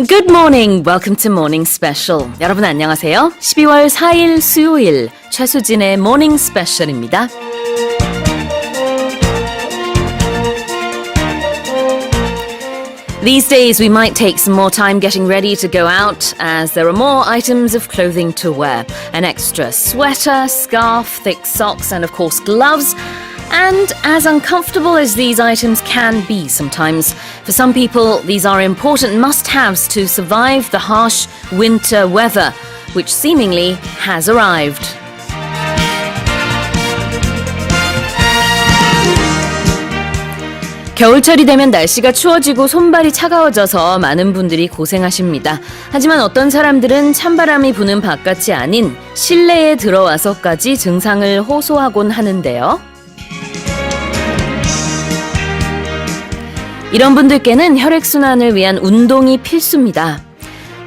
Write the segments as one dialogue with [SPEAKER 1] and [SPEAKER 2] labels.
[SPEAKER 1] Good morning. Welcome to Morning Special. 여러분 안녕하세요. 12월 4일 수요일 최수진의 Morning Special입니다. These days we might take some more time getting ready to go out as there are more items of clothing to wear. An extra sweater, scarf, thick socks and of course gloves. And as uncomfortable as these items can be sometimes, for some people these are important must-haves to survive the harsh winter weather, which seemingly has arrived. 겨울철이 되면 날씨가 추워지고 손발이 차가워져서 많은 분들이 고생하십니다. 하지만 어떤 사람들은 찬바람이 부는 바깥이 아닌 실내에 들어와서까지 증상을 호소하곤 하는데요. 이런 분들께는 혈액순환을 위한 운동이 필수입니다.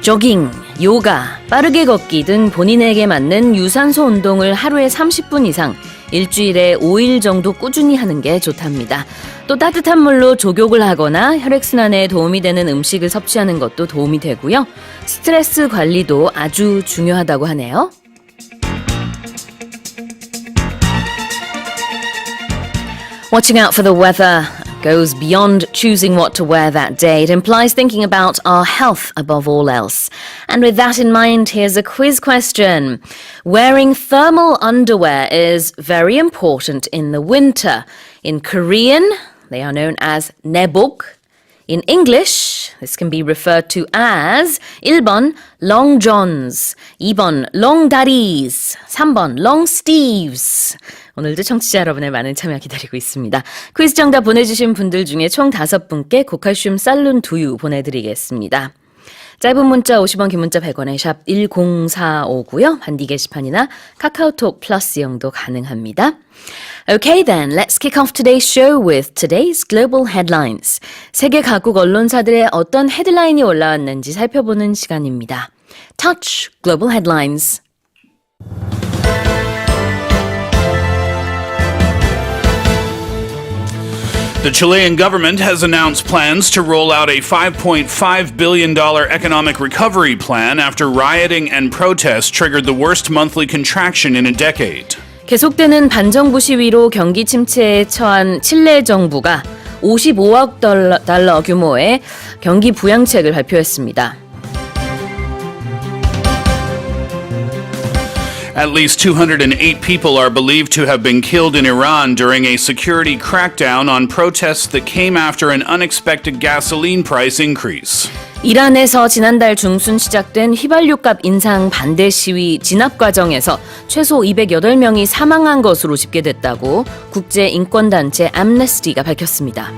[SPEAKER 1] 조깅, 요가, 빠르게 걷기 등 본인에게 맞는 유산소 운동을 하루에 30분 이상, 일주일에 5일 정도 꾸준히 하는 게 좋답니다. 또 따뜻한 물로 족욕을 하거나 혈액순환에 도움이 되는 음식을 섭취하는 것도 도움이 되고요. 스트레스 관리도 아주 중요하다고 하네요. Watching out for the weather goes beyond choosing what to wear that day. It implies thinking about our health above all else. And with that in mind, here's a quiz question. Wearing thermal underwear is very important in the winter. In Korean, they are known as 내복. In English, this can be referred to as 1번 long johns, 2번 long daris, 3번 long sleeves. 오늘도 청취자 여러분의 많은 참여 기다리고 있습니다. 퀴즈 정답 보내주신 분들 중에 총 5분께 고칼슘 쌀룬 두유 보내드리겠습니다. 짧은 문자 50원, 긴 문자 100원에 샵 1045고요. 반디 게시판이나 카카오톡 플러스 이용도 가능합니다. Okay then, let's kick off today's show with today's global headlines. 세계 각국 언론사들의 어떤 헤드라인이 올라왔는지 살펴보는 시간입니다. Touch Global Headlines.
[SPEAKER 2] The Chilean government has announced plans to roll out a $5.5 billion economic recovery plan after rioting and protests triggered the worst monthly contraction in a decade.
[SPEAKER 1] 계속되는 반정부 시위로 경기 침체에 처한 칠레 정부가 55억 달러 규모의 경기부양책을 발표했습니다.
[SPEAKER 2] At least 208 people are believed to have been killed in Iran during a security crackdown on protests that came after an unexpected gasoline price increase.
[SPEAKER 1] 이란에서 지난달 중순 시작된 휘발유값 인상 반대 시위 진압 과정에서 최소 208명이 사망한 것으로 집계됐다고 국제인권단체 암네스티가 밝혔습니다.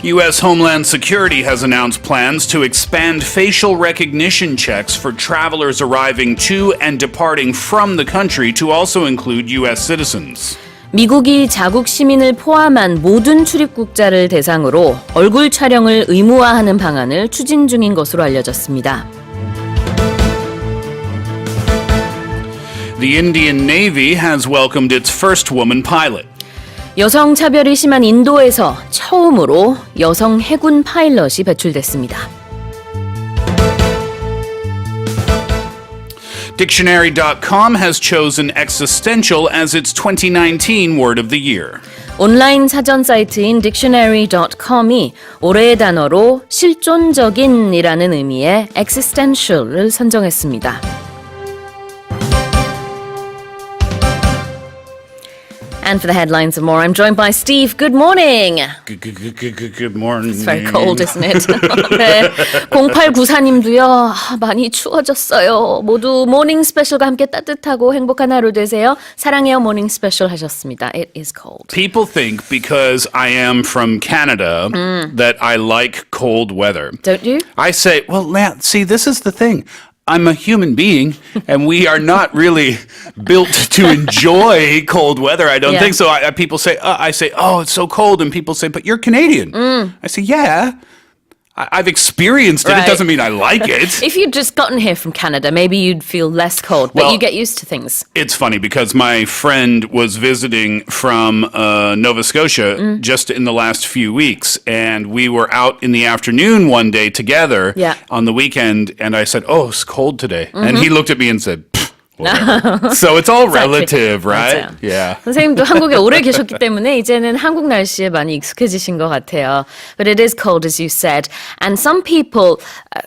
[SPEAKER 2] U.S. Homeland Security has announced plans to expand facial recognition checks for travelers arriving to and departing from the country to also include U.S. citizens.
[SPEAKER 1] 미국이 자국 시민을 포함한 모든 출입국자를 대상으로 얼굴 촬영을 의무화하는 방안을 추진 중인 것으로 알려졌습니다.
[SPEAKER 2] The Indian Navy has welcomed its first woman pilot.
[SPEAKER 1] 여성 차별이 심한 인도에서 처음으로 여성 해군 파일럿이 배출됐습니다.
[SPEAKER 2] Dictionary.com has chosen existential as its 2019 word of the year.
[SPEAKER 1] 온라인 사전 사이트인 Dictionary.com이 올해의 단어로 실존적인이라는 의미의 existential을 선정했습니다. And for the headlines and more, I'm joined by Steve. Good morning.
[SPEAKER 2] Good morning.
[SPEAKER 1] It's very cold, isn't it? 네. 0894님도요. 많이 추워졌어요. 모두 모닝 스페셜과 함께 따뜻하고 행복한 하루 되세요. 사랑해요 모닝 스페셜 하셨습니다. It is cold.
[SPEAKER 2] People think because I am from Canada that I like cold weather.
[SPEAKER 1] Don't you?
[SPEAKER 2] I say, well, see, this is the thing. I'm a human being, and we are not really built to enjoy cold weather. I don't think so. People say, I say, oh, it's so cold, and people say, but you're Canadian. I say, yeah. I've experienced it.
[SPEAKER 1] Right.
[SPEAKER 2] It doesn't mean I like it.
[SPEAKER 1] If you'd just gotten here from Canada, maybe you'd feel less cold, but
[SPEAKER 2] Well,
[SPEAKER 1] you get used to things.
[SPEAKER 2] It's funny because my friend was visiting from Nova Scotia just in the last few weeks, and we were out in the afternoon one day together on the weekend, and I said, "Oh, it's cold today," and he looked at me and said, whatever. So it's all relative, right?
[SPEAKER 1] 맞아요.
[SPEAKER 2] Yeah.
[SPEAKER 1] 선생님도 한국에 오래 계셨기 때문에 이제는 한국 날씨에 많이 익숙해지신 것 같아요. But it is cold, as you said. And some people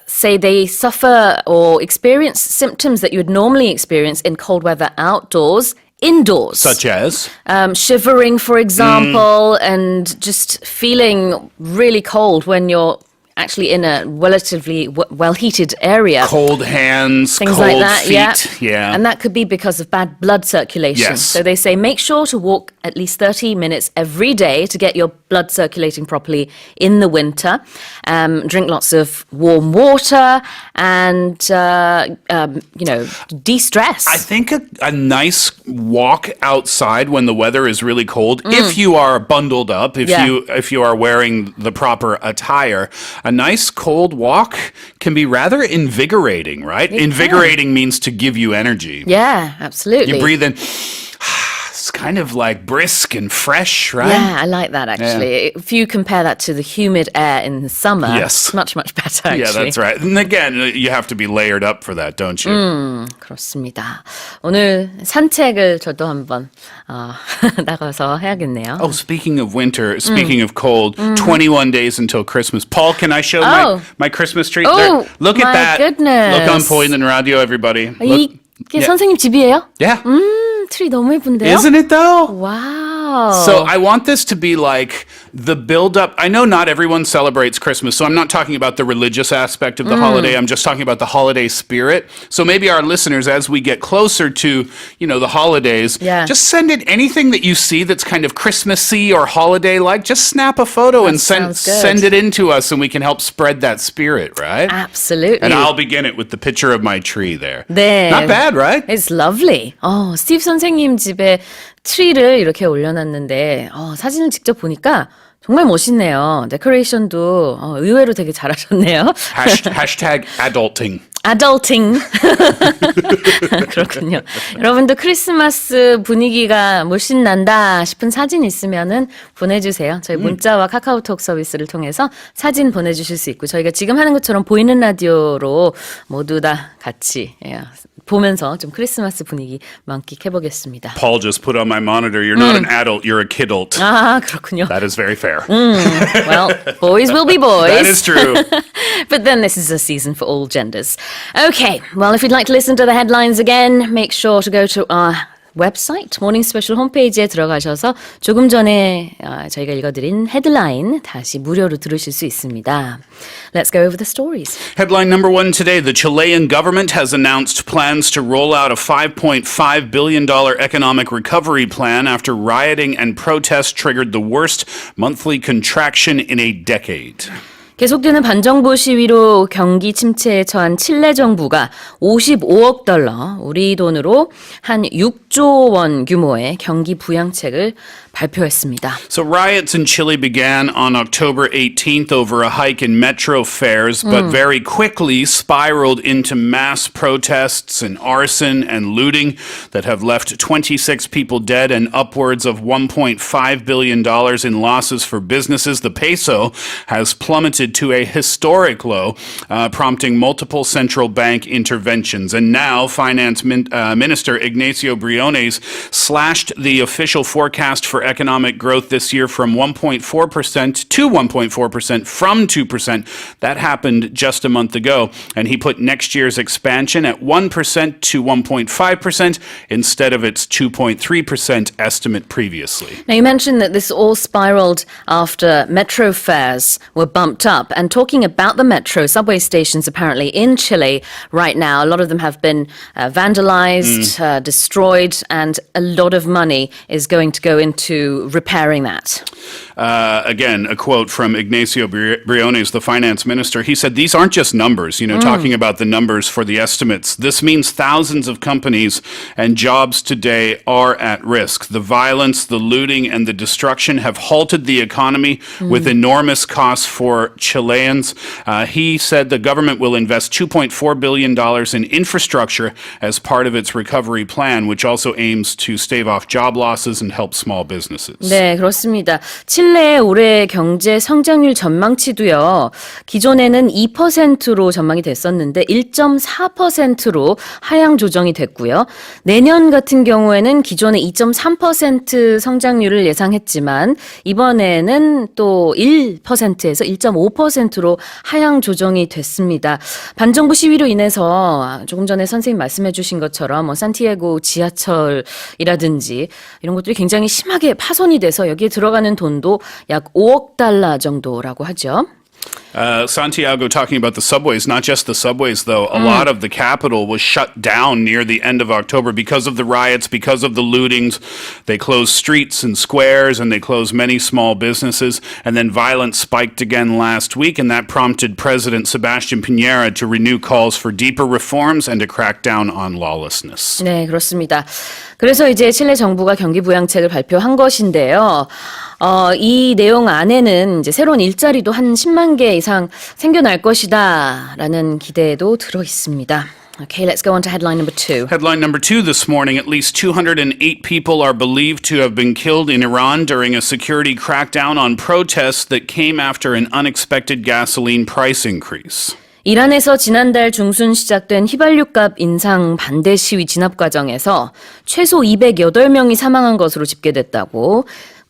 [SPEAKER 1] say they suffer or experience symptoms that you would normally experience in cold weather outdoors, indoors.
[SPEAKER 2] Such as?
[SPEAKER 1] Shivering, for example, and just feeling really cold when you're actually in a relatively well-heated area.
[SPEAKER 2] Cold hands,
[SPEAKER 1] Things
[SPEAKER 2] cold
[SPEAKER 1] like that,
[SPEAKER 2] feet. Yeah.
[SPEAKER 1] And that could be because of bad blood circulation.
[SPEAKER 2] Yes.
[SPEAKER 1] So they say make sure to walk at least 30 minutes every day to get your blood circulating properly in the winter. Drink lots of warm water and, de-stress.
[SPEAKER 2] I think a nice walk outside when the weather is really cold, if you are bundled up, if you are wearing the proper attire, a nice cold walk can be rather invigorating, right? Invigorating means to give you energy.
[SPEAKER 1] Yeah, absolutely.
[SPEAKER 2] You breathe in. It's kind of like brisk and fresh, right?
[SPEAKER 1] Yeah, I like that actually. If you compare that to the humid air in the summer,
[SPEAKER 2] Yes.
[SPEAKER 1] it's much, much better actually.
[SPEAKER 2] Yeah, that's right. And again, you have to be layered up for that, don't you?
[SPEAKER 1] 그렇습니다. 오늘 산책을 저도 한번 나가서 해야겠네요.
[SPEAKER 2] Oh, speaking of winter, speaking of cold, 21 days until Christmas. Paul, can I show my Christmas tree?
[SPEAKER 1] Oh,
[SPEAKER 2] there? Look at
[SPEAKER 1] my
[SPEAKER 2] that.
[SPEAKER 1] goodness.
[SPEAKER 2] Look on Poison Radio, everybody.
[SPEAKER 1] 이게 선생님 집이에요?
[SPEAKER 2] Yeah.
[SPEAKER 1] 트리 너무 예쁜데요?
[SPEAKER 2] Isn't it though?
[SPEAKER 1] Wow.
[SPEAKER 2] So I want this to be like the build-up. I know not everyone celebrates Christmas, so I'm not talking about the religious aspect of the holiday. I'm just talking about the holiday spirit. So maybe our listeners, as we get closer to, the holidays, just send in anything that you see that's kind of Christmassy or holiday-like. Just snap a photo and send it in to us, and we can help spread that spirit, right?
[SPEAKER 1] Absolutely.
[SPEAKER 2] And I'll begin it with the picture of my tree there.
[SPEAKER 1] 네.
[SPEAKER 2] Not bad, right?
[SPEAKER 1] It's lovely. 스티브 선생님 집에 트리를 이렇게 올려놨는데 사진을 직접 보니까 정말 멋있네요. 데코레이션도 의외로 되게 잘하셨네요.
[SPEAKER 2] Hashtag adulting.
[SPEAKER 1] Adulting. 그렇군요. 여러분도 크리스마스 분위기가 물씬 난다 싶은 사진 있으면은 보내주세요. 저희 문자와 카카오톡 서비스를 통해서 사진 보내주실 수 있고 저희가 지금 하는 것처럼 보이는 라디오로 모두 다 같이 보면서 좀 크리스마스 분위기 만끽해보겠습니다.
[SPEAKER 2] Paul just put on my monitor, you're not an adult, you're a kidult.
[SPEAKER 1] 아, 그렇군요.
[SPEAKER 2] That is very fair.
[SPEAKER 1] Well, boys will be boys.
[SPEAKER 2] That is true.
[SPEAKER 1] But then this is a season for all genders. Okay, well, if you'd like to listen to the headlines again, make sure to go to our website, 모닝스페셜 홈페이지에 들어가셔서 조금 전에 저희가 읽어드린 헤드라인 다시 무료로 들으실 수 있습니다. Let's go over the stories.
[SPEAKER 2] Headline number one today, the Chilean government has announced plans to roll out a $5.5 billion economic recovery plan after rioting and protests triggered the worst monthly contraction in a decade.
[SPEAKER 1] 계속되는 반정부 시위로 경기 침체에 처한 칠레 정부가 55억 달러, 우리 돈으로 한 6조 원 규모의 경기 부양책을 발표했습니다.
[SPEAKER 2] So riots in Chile began on October 18th over a hike in metro fares, but very quickly spiraled into mass protests and arson and looting that have left 26 people dead and upwards of $1.5 billion in losses for businesses. The peso has plummeted to a historic low, prompting multiple central bank interventions. And now Finance Minister Ignacio Briones slashed the official forecast for economic growth this year from 1.4% to 1.4% from 2%. That happened just a month ago. And he put next year's expansion at 1% to 1.5% instead of its 2.3% estimate previously.
[SPEAKER 1] Now, you mentioned that this all spiraled after metro fares were bumped up. And talking about the metro, subway stations apparently in Chile right now, a lot of them have been vandalized, destroyed, and a lot of money is going to go into to repairing that?
[SPEAKER 2] Again, a quote from Ignacio Briones, the finance minister. He said, these aren't just numbers, talking about the numbers for the estimates. This means thousands of companies and jobs today are at risk. The violence, the looting, and the destruction have halted the economy with enormous costs for Chileans. He said the government will invest $2.4 billion in infrastructure as part of its recovery plan, which also aims to stave off job losses and help small businesses.
[SPEAKER 1] 네, 그렇습니다. 칠레의 올해 경제 성장률 전망치도요. 기존에는 2%로 전망이 됐었는데 1.4%로 하향 조정이 됐고요. 내년 같은 경우에는 기존에 2.3% 성장률을 예상했지만 이번에는 또 1%에서 1.5%로 하향 조정이 됐습니다. 반정부 시위로 인해서 조금 전에 선생님 말씀해 주신 것처럼 산티아고 지하철이라든지 이런 것들이 굉장히 심하게 파손이 돼서 여기에 들어가는 돈도 약 5억 달러 정도라고 하죠.
[SPEAKER 2] Santiago talking about the subways, not just the subways, though. A lot of the capital was shut down near the end of October because of the riots, because of the lootings. They closed streets and squares, and they closed many small businesses. And then violence spiked again last week, and that prompted President Sebastian Piñera to renew calls for deeper reforms and to crack down on lawlessness.
[SPEAKER 1] 네, 그렇습니다. 그래서 이제 칠레 정부가 경기부양책을 발표한 것인데요. 이 내용 안에는 이제 새로운 일자리도 한 10만 개 이상 생겨날 것이다라는 기대도 들어 있습니다. Okay, let's go on to headline number 2.
[SPEAKER 2] Headline number 2 this morning, at least 208 people are believed to have been killed in Iran during a security crackdown on protests that came after an unexpected gasoline price increase.
[SPEAKER 1] 이란에서 지난달 중순 시작된 휘발유값 인상 반대 시위 진압 과정에서 최소 208명이 사망한 것으로 집계됐다고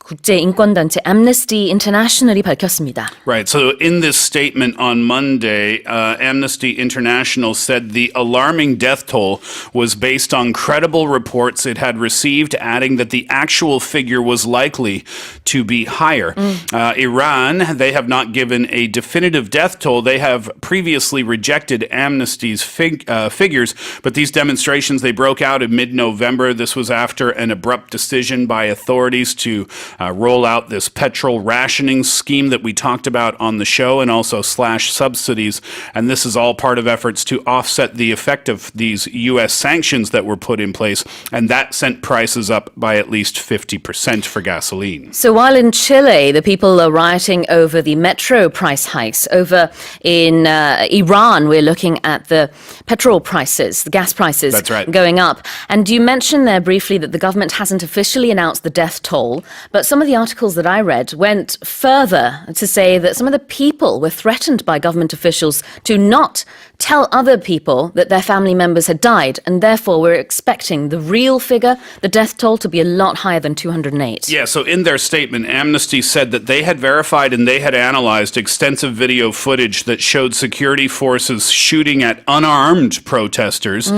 [SPEAKER 1] 국제인권단체 Amnesty International이 밝혔습니다.
[SPEAKER 2] Right. So in this statement on Monday, Amnesty International said the alarming death toll was based on credible reports it had received, adding that the actual figure was likely to be higher. Iran, they have not given a definitive death toll. They have previously rejected Amnesty's figures, but these demonstrations, they broke out in mid-November. This was after an abrupt decision by authorities to roll out this petrol rationing scheme that we talked about on the show and also slash subsidies. And this is all part of efforts to offset the effect of these U.S. sanctions that were put in place. And that sent prices up by at least 50% for gasoline.
[SPEAKER 1] So while in Chile, the people are rioting over the metro price hikes, over in Iran, we're looking at the petrol prices, the gas prices
[SPEAKER 2] That's right.
[SPEAKER 1] going up. And you mentioned there briefly that the government hasn't officially announced the death toll, but some of the articles that I read went further to say that some of the people were threatened by government officials to not tell other people that their family members had died, and therefore we're expecting the real figure, the death toll, to be a lot higher than 208.
[SPEAKER 2] Yeah, so in their statement, Amnesty said that they had verified and they had analyzed extensive video footage that showed security forces shooting at unarmed protesters.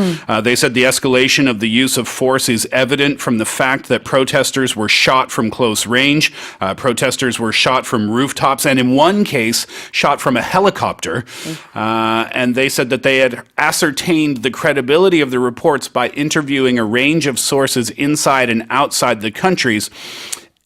[SPEAKER 2] They said the escalation of the use of force is evident from the fact that protesters were shot from close range. Protesters were shot from rooftops, and in one case, shot from a helicopter. And they said that they had ascertained the credibility of the reports by interviewing a range of sources inside and outside the countries.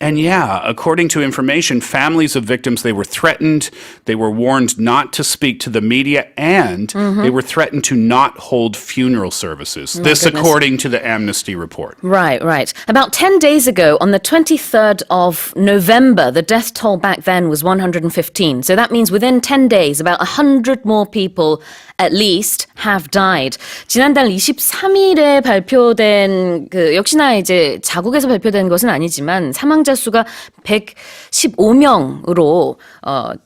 [SPEAKER 2] And yeah, according to information, families of victims, they were threatened, they were warned not to speak to the media, and they were threatened to not hold funeral services. This according to the Amnesty report.
[SPEAKER 1] Right, right. About 10 days ago, on the 23rd of November, the death toll back then was 115. So that means within 10 days, about 100 more people at least have died. 지난달 23일에 발표된 역시나 이제 자국에서 발표된 것은 아니지만 사망자 수가 115명으로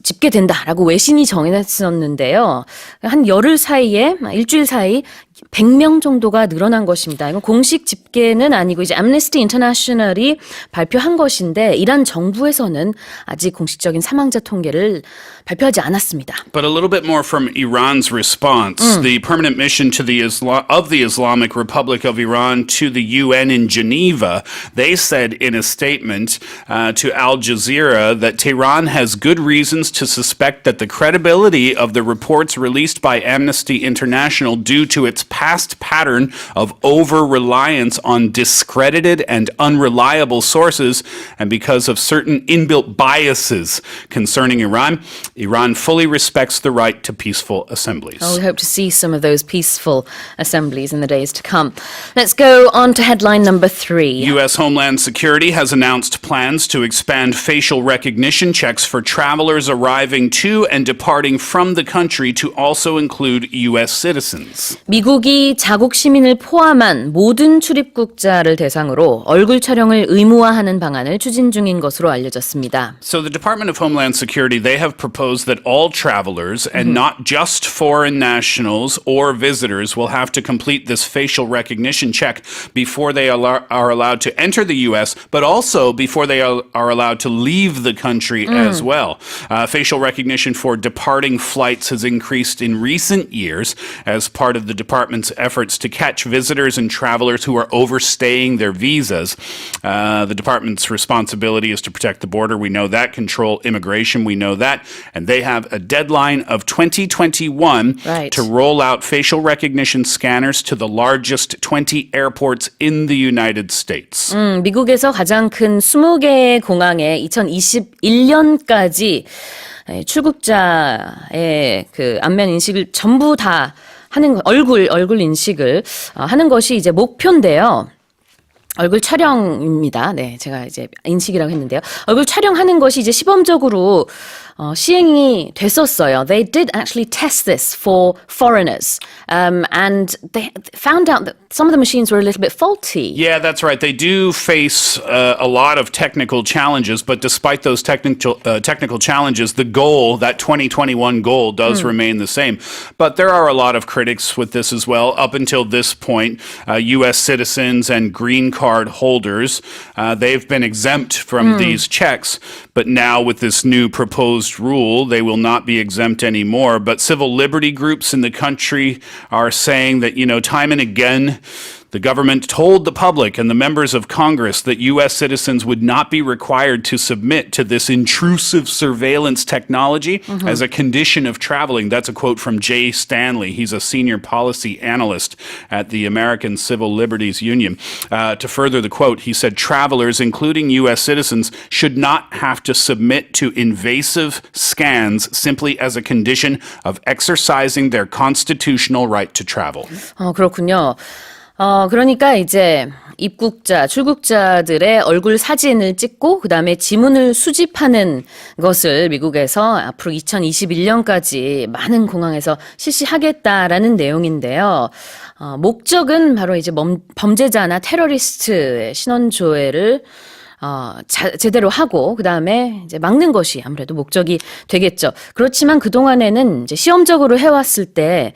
[SPEAKER 1] 집계된다라고 외신이 정했었는데요. 한 열흘 사이에 일주일 사이 100명 정도가 늘어난 것입니다. 이건 공식 집계는 아니고 이제 Amnesty International이 발표한 것인데 이란 정부에서는 아직 공식적인 사망자 통계를 발표하지 않았습니다.
[SPEAKER 2] But a little bit more from Iran's response. The permanent mission to the Islamic Republic of Iran to the UN in Geneva, they said in a statement to Al Jazeera that Tehran has good reasons to suspect that the credibility of the reports released by Amnesty International due to its past pattern of over-reliance on discredited and unreliable sources, and because of certain inbuilt biases concerning Iran, Iran fully respects the right to peaceful assemblies.
[SPEAKER 1] We hope to see some of those peaceful assemblies in the days to come. Let's go on to headline number 3.
[SPEAKER 2] U.S. Homeland Security has announced plans to expand facial recognition checks for travelers arriving to and departing from the country to also include U.S. citizens.
[SPEAKER 1] 미국이 자국 시민을 포함한 모든 출입국자를 대상으로 얼굴 촬영을 의무화하는 방안을 추진 중인 것으로 알려졌습니다.
[SPEAKER 2] So the Department of Homeland Security, they have proposed that all travelers and not just foreign nationals or visitors will have to complete this facial recognition check before they are allowed to enter the U.S., but also before they are allowed to leave the country as well. Facial recognition for departing flights has increased in recent years as part of the department's efforts to catch visitors and travelers who are overstaying their visas. The department's responsibility is to protect the border. We know that. Control immigration. We know that. And they have a deadline of 2021 to roll out facial recognition scanners to the largest 20 airports in the United States.
[SPEAKER 1] 미국에서 가장 큰 20개의 공항에 2021년까지 출국자의 그 안면 인식을 전부 다 하는 얼굴 인식을 하는 것이 이제 목표인데요. 얼굴 촬영입니다. 네, 제가 이제 인식이라고 했는데요. 얼굴 촬영하는 것이 이제 시범적으로 시행이 됐었어요. They did actually test this for foreigners, and they found out that some of the machines were a little bit faulty.
[SPEAKER 2] Yeah, that's right. They do face a lot of technical challenges, but despite those technical challenges, the goal, that 2021 goal, does remain the same. But there are a lot of critics with this as well. Up until this point, U.S. citizens and green card holders, they've been exempt from these checks. But now with this new proposed rule, they will not be exempt anymore. But civil liberty groups in the country are saying that, time and again, the government told the public and the members of Congress that U.S. citizens would not be required to submit to this intrusive surveillance technology as a condition of traveling. That's a quote from Jay Stanley. He's a senior policy analyst at the American Civil Liberties Union. To further the quote, he said, travelers, including U.S. citizens, should not have to submit to invasive scans simply as a condition of exercising their constitutional right to travel.
[SPEAKER 1] 그렇군요. 그러니까 이제 입국자, 출국자들의 얼굴 사진을 찍고 그다음에 지문을 수집하는 것을 미국에서 앞으로 2021년까지 많은 공항에서 실시하겠다라는 내용인데요. 목적은 바로 이제 범죄자나 테러리스트의 신원 조회를 제대로 하고 그다음에 이제 막는 것이 아무래도 목적이 되겠죠. 그렇지만 그동안에는 이제 시험적으로 해왔을 때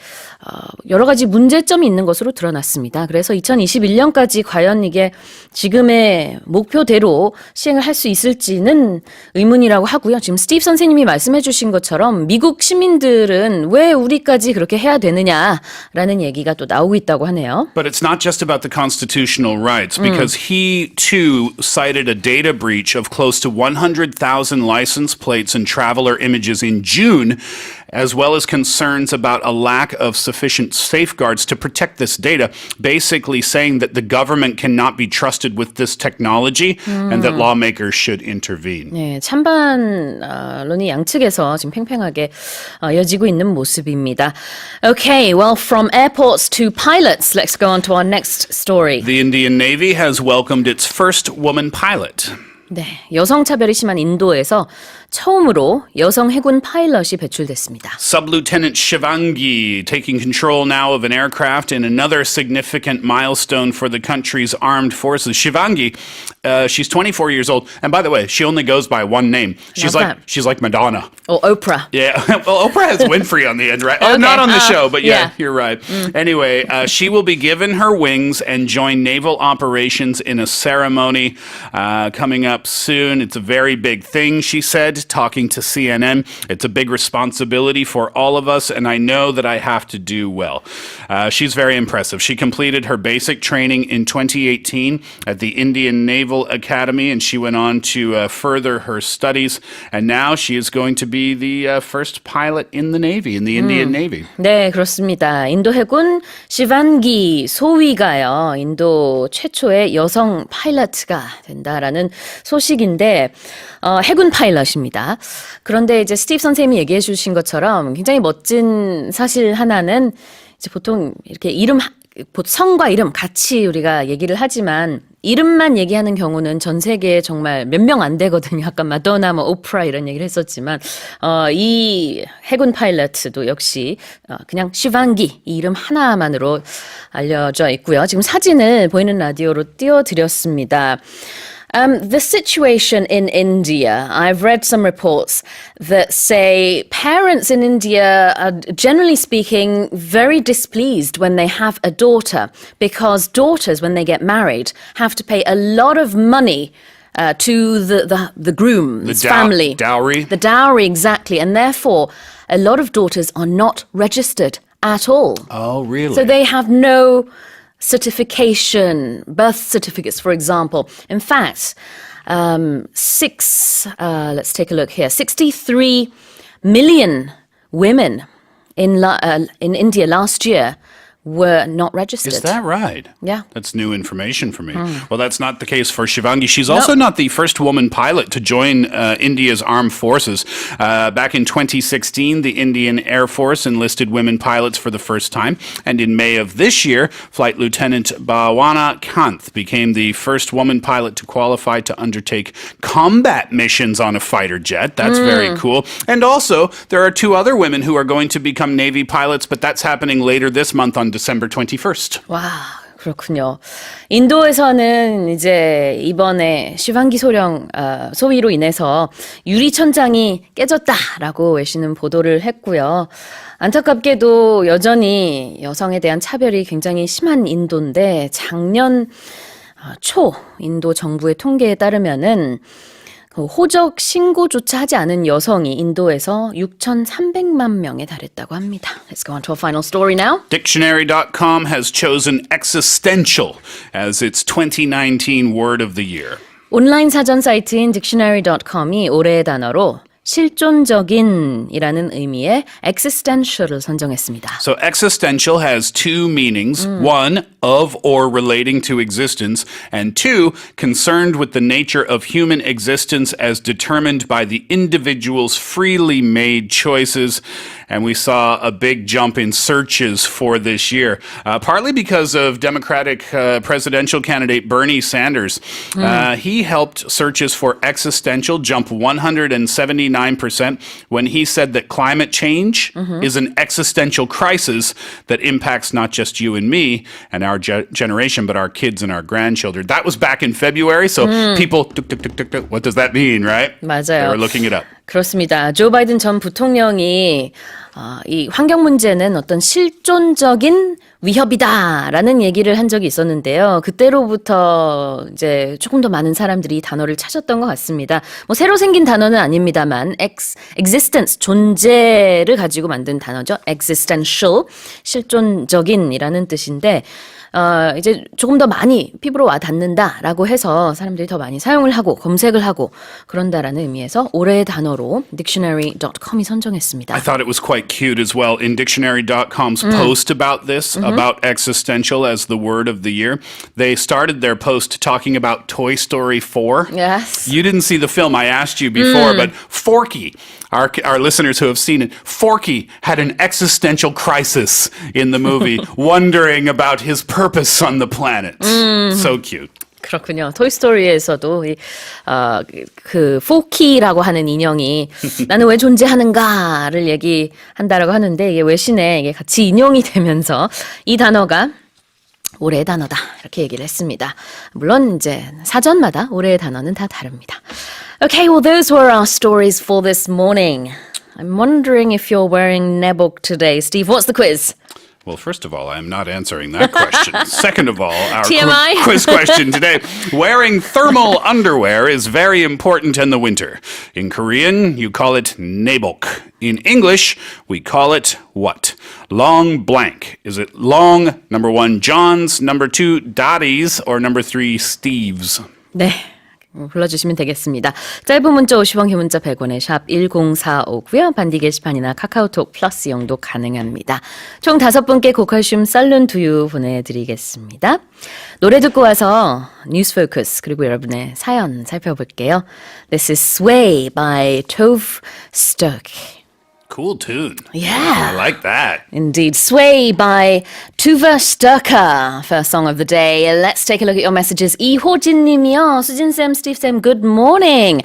[SPEAKER 1] 여러 가지 문제점이 있는 것으로 드러났습니다. 그래서 2021년까지 과연 이게 지금의 목표대로 시행을 할 수 있을지는 의문이라고 하고요. 지금 스티브 선생님이 말씀해 주신 것처럼 미국 시민들은 왜 우리까지 그렇게 해야 되느냐라는 얘기가 또 나오고 있다고 하네요.
[SPEAKER 2] But it's not just about the constitutional rights, because he too cited a data breach of close to 100,000 license plates and traveler images in June, as well as concerns about a lack of sufficient safeguards to protect this data, basically saying that the government cannot be trusted with this technology and that lawmakers should intervene.
[SPEAKER 1] 네, 찬반론이 양측에서 지금 팽팽하게 이어지고 있는 모습입니다. Okay, well, from airports to pilots, let's go on to our next story.
[SPEAKER 2] The Indian Navy has welcomed its first woman pilot.
[SPEAKER 1] 네, 여성 차별이 심한 인도에서 처음으로 여성 해군 파일럿이 배출됐습니다.
[SPEAKER 2] Sub-Lieutenant Shivangi taking control now of an aircraft in another significant milestone for the country's armed forces. Shivangi, she's 24 years old, and by the way, she only goes by one name. She's like Madonna.
[SPEAKER 1] Or Oprah.
[SPEAKER 2] Yeah, well, Oprah has Winfrey on the end, right?
[SPEAKER 1] Okay.
[SPEAKER 2] Not on the show, but yeah. You're right.
[SPEAKER 1] Mm.
[SPEAKER 2] Anyway, she will be given her wings and join naval operations in a ceremony coming up soon. It's a very big thing, she said. said, talking to CNN. It's a big responsibility for all of us, and I know that I have to do well. She's very impressive. She completed her basic training in 2018 at the Indian Naval Academy, and she went on to further her studies, and now she is going to be the first pilot in the Navy, in the Indian Navy.
[SPEAKER 1] 네, 그렇습니다. 인도 해군 시반기 소위가요. 인도 최초의 여성 파일럿가 된다라는 소식인데 해군 파일럿입니다. 그런데 이제 스티브 선생님이 얘기해 주신 것처럼 굉장히 멋진 사실 하나는 이제 보통 이렇게 성과 이름 같이 우리가 얘기를 하지만 이름만 얘기하는 경우는 전 세계에 정말 몇 명 안 되거든요. 아까 마도나, 오프라 이런 얘기를 했었지만 이 해군 파일럿도 역시 그냥 시반기 이 이름 하나만으로 알려져 있고요. 지금 사진을 보이는 라디오로 띄워드렸습니다. The situation in India, I've read some reports that say parents in India are, generally speaking, very displeased when they have a daughter because daughters, when they get married, have to pay a lot of money to the groom's family.
[SPEAKER 2] Dowry?
[SPEAKER 1] The dowry, exactly. And therefore, a lot of daughters are not registered at all.
[SPEAKER 2] Oh, really?
[SPEAKER 1] So they have no certification, birth certificates, for example. In fact, let's take a look here. 63 million women in India last year were not registered.
[SPEAKER 2] Is that right?
[SPEAKER 1] Yeah.
[SPEAKER 2] That's new information for me. Well, that's not the case for Shivangi. She's also not the first woman pilot to join India's armed forces. Back in 2016, the Indian Air Force enlisted women pilots for the first time. And in May of this year, Flight Lieutenant Bhawana Kanth became the first woman pilot to qualify to undertake combat missions on a fighter jet. That's very cool. And also, there are 2 other women who are going to become Navy pilots, but that's happening later this month on December 21st.
[SPEAKER 1] 와, 그렇군요. 인도에서는 이제 이번에 시반기 소위로 인해서 유리천장이 깨졌다라고 외신은 보도를 했고요. 안타깝게도 여전히 여성에 대한 차별이 굉장히 심한 인도인데 작년 초 인도 정부의 통계에 따르면은 호적 신고조차 하지 않은 여성이 인도에서 6,300만 명에 달했다고 합니다. Let's go on to a final story now.
[SPEAKER 2] Dictionary.com has chosen existential as its 2019 word of the year.
[SPEAKER 1] 온라인 사전 사이트인 dictionary.com이 올해의 단어로 실존적인이라는 의미의 existential을 선정했습니다.
[SPEAKER 2] So existential has 2 meanings. 1, of or relating to existence, and 2, concerned with the nature of human existence as determined by the individual's freely made choices. And we saw a big jump in searches for this year, partly because of Democratic presidential candidate Bernie Sanders. He helped searches for existential jump 179% when he said that climate change is an existential crisis that impacts not just you and me and our generation, but our kids and our grandchildren. That was back in February, so people, what does that mean, right?
[SPEAKER 1] 맞아요.
[SPEAKER 2] They were looking it up.
[SPEAKER 1] 그렇습니다. 조 바이든 전 부통령이 이 환경 문제는 어떤 실존적인 위협이다라는 얘기를 한 적이 있었는데요. 그때로부터 이제 조금 더 많은 사람들이 이 단어를 찾았던 것 같습니다. 뭐 새로 생긴 단어는 아닙니다만 existence, 존재를 가지고 만든 단어죠. existential, 실존적인이라는 뜻인데 이제 조금 더 많이 피부로 와 닿는다라고 해서 사람들이 더 많이 사용을 하고 검색을 하고 그런다라는 의미에서 올해의 단어로 dictionary.com이 선정했습니다.
[SPEAKER 2] I thought it was quite cute as well. In dictionary.com's post about this, about existential as the word of the year, they started their post talking about Toy Story 4.
[SPEAKER 1] Yes.
[SPEAKER 2] You didn't see the film, I asked you before, but Forky, our listeners who have seen it, Forky had an existential crisis in the movie, wondering about his purpose on the planet. So cute.
[SPEAKER 1] 그렇군요. 토이스토리에서도 그 포키라고 하는 인형이 나는 왜 존재하는가를 얘기한다라고 하는데 이게 외신에 이게 같이 인용이 되면서 이 단어가 올해의 단어다 이렇게 얘기를 했습니다. 물론 이제 사전마다 올해의 단어는 다 다릅니다. Okay, well those were our stories for this morning. I'm wondering if you're wearing ne복 today. Steve, what's the quiz?
[SPEAKER 2] Well, first of all, I am not answering that question. Second of all, our
[SPEAKER 1] TMI?
[SPEAKER 2] quiz question today. Wearing thermal underwear is very important in the winter. In Korean, you call it 내복. In English, we call it what? Long blank. Is it long, number 1, John's, number 2, Dottie's, or number 3, Steve's?
[SPEAKER 1] 네. 불러주시면 되겠습니다. 짧은 문자 50원, 긴 문자 100원에 샵 1045고요. 반디 게시판이나 카카오톡 플러스 이용도 가능합니다. 총 5분께 고칼슘 쌀룬 두유 보내드리겠습니다. 노래 듣고 와서 뉴스 포커스 그리고 여러분의 사연 살펴볼게요. This is Sway by Tove Stokes.
[SPEAKER 2] Cool tune.
[SPEAKER 1] Yeah.
[SPEAKER 2] I like that.
[SPEAKER 1] Indeed. Sway by Tuva Sturka. First song of the day. Let's take a look at your messages. 이호진 님이요. 수진쌤, 스티브쌤, good morning.